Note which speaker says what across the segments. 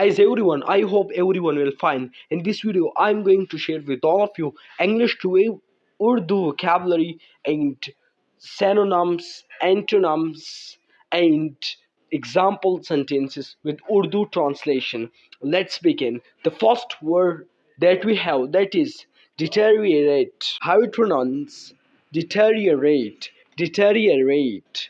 Speaker 1: Guys, everyone, I hope everyone will fine. In this video, I'm going to share with all of you English to Urdu vocabulary and synonyms, antonyms, and example sentences with Urdu translation. Let's begin. The first word that we have, that is deteriorate. How it pronounce? Deteriorate. Deteriorate.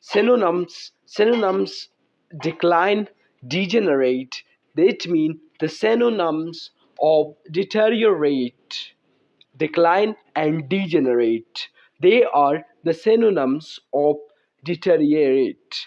Speaker 1: Synonyms decline, degenerate. That mean the synonyms of deteriorate, decline and degenerate. They are the synonyms of deteriorate.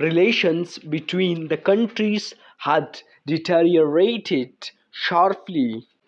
Speaker 1: Relations between the countries had deteriorated sharply.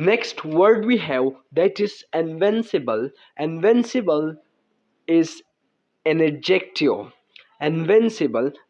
Speaker 1: Next word we have, that is invincible. Invincible is an adjective. Invincible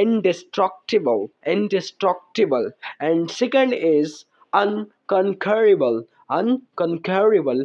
Speaker 1: indestructible, indestructible, and second is unconquerable, unconquerable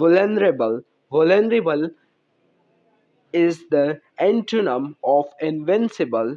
Speaker 1: vulnerable. Vulnerable is the antonym of invincible.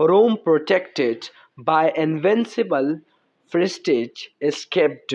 Speaker 1: Rome protected by invincible prestige escaped.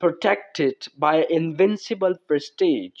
Speaker 1: protected by invincible prestige,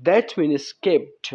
Speaker 1: that means escaped,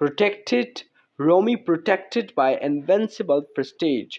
Speaker 1: protected, Romy protected by invincible prestige.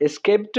Speaker 1: escaped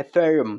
Speaker 1: affirm.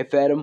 Speaker 1: affirm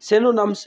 Speaker 1: synonyms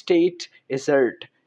Speaker 1: state, assert.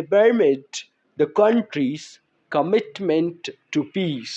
Speaker 1: affirmed the country's commitment to peace.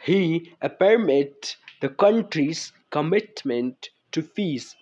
Speaker 1: He affirmed the country's commitment to peace.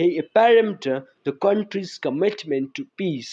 Speaker 1: He affirmed the country's commitment to peace.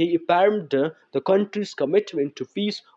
Speaker 1: He affirmed the country's commitment to peace.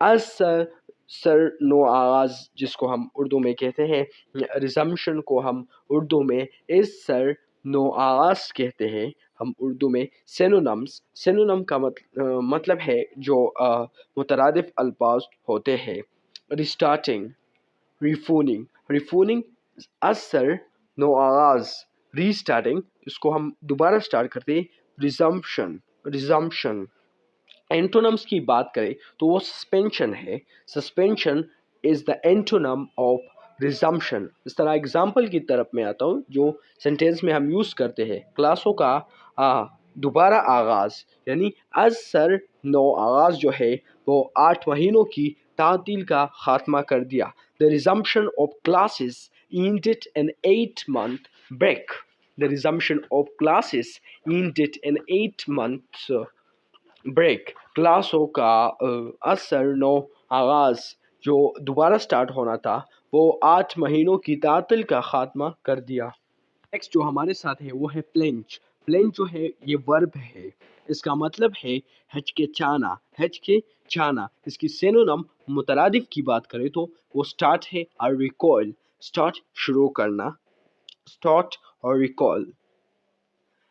Speaker 1: As سر نو آغاز جس کو ہم اردو میں کہتے ہیں، resumption کو ہم اردو میں اس سر نو آغاز کہتے ہیں ہم اردو میں۔ سینونم کا مطلب ہے جو مترادف الفاظ ہوتے ہیں۔ ریسٹارٹنگ، ریفوننگ اثر نو آغاز، ریسٹارٹنگ اس کو ہم دوبارہ سٹارٹ کرتے ہیں، ریزمپشن۔ اینٹونمس کی بات کریں تو وہ سسپینشن ہے، suspension is the اینٹونم of resumption. اس طرح اگزامپل کی طرف میں آتا ہوں جو سینٹینس میں ہم یوز کرتے ہیں، کلاسوں کا دوبارہ آغاز، یعنی از سر نو آغاز جو ہے وہ 8 مہینوں کی تعطیل کا خاتمہ کر دیا۔ The resumption of classes ended an 8-month break. The resumption of classes ended an 8-month break. کلاسوں کا اثر نو آغاز جو دوبارہ سٹارٹ ہونا تھا وہ 8 مہینوں کی تعطیل کا خاتمہ کر دیا۔ نیکسٹ جو ہمارے ساتھ ہے وہ ہے پلنج۔ پلنج جو ہے یہ ورب ہے، اس کا مطلب ہے ہچکچانا، ہچکچانا۔ اس کی سینونم مترادف کی بات کریں تو وہ سٹارٹ ہے اور ریکال، سٹارٹ شروع کرنا، سٹارٹ اور ریکال۔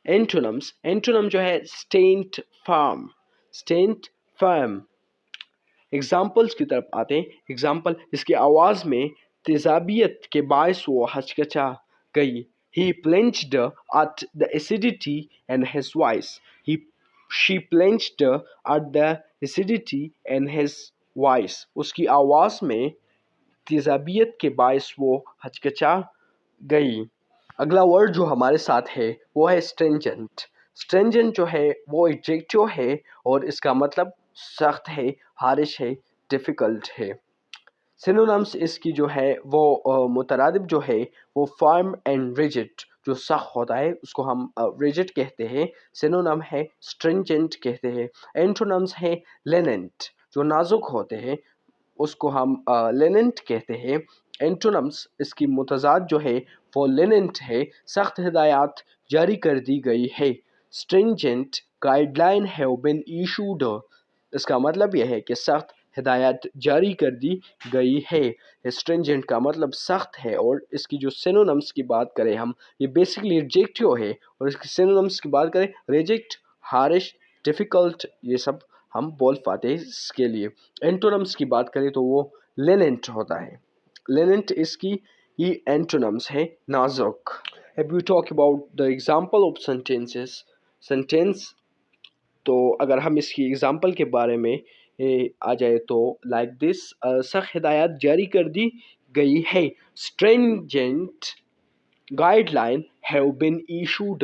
Speaker 1: اینٹونم جو ہے اسٹینٹ فارم، اسٹینٹ فرم۔ ایگزامپلس کی طرف آتے ہیں، ایگزامپل اس کی آواز میں تیزابیت کے باعث وہ ہچکچا گئی۔ He blenched at the acidity in his voice. She blenched at the acidity in his voice. اس کی آواز میں تیزابیت کے باعث وہ ہچکچا گئی۔ اگلا ورڈ جو ہمارے ساتھ ہے وہ ہے اسٹرینجنٹ۔ اسٹرینجنٹ جو ہے وہ ایڈجیکٹو ہے اور اس کا مطلب سخت ہے، ہارش ہے، ڈیفیکلٹ ہے۔ سینونمس اس کی جو ہے وہ مترادف جو ہے وہ فارم اینڈ ریجڈ، جو سخت ہوتا ہے اس کو ہم ریجڈ کہتے ہیں، سینونم ہے اسٹرینجنٹ کہتے ہیں۔ اینٹونمس ہے لیننٹ، جو نازک ہوتے ہیں اس کو ہم لیننٹ کہتے ہیں۔ اینٹونمس اس کی متضاد جو ہے وہ لیننٹ ہے، سخت ہدایات جاری کر دی گئی ہے۔ Stringent guideline have been issued, اس کا مطلب یہ ہے کہ سخت ہدایات جاری کر دی گئی ہے۔ اسٹرینجنٹ کا مطلب سخت ہے، اور اس کی جو سینونمس کی بات کریں ہم، یہ بیسکلی ایڈجیکٹو ہے، اور اس کی سینونمس کی بات کریں ریجیکٹ، ہارش، ڈیفیکلٹ، یہ سب ہم بول پاتے ہیں اس کے لیے۔ اینٹونمس کی بات کریں تو وہ لیننٹ ہوتا ہے، لیننٹ اس کی یہ اینٹونمس ہے، نازک۔ If we talk about the example of sentence تو اگر ہم اس کی ایگزامپل کے بارے میں آ جائے تو لائک دس، سخت ہدایات جاری کر دی گئی ہے۔ Stringent guideline have been issued,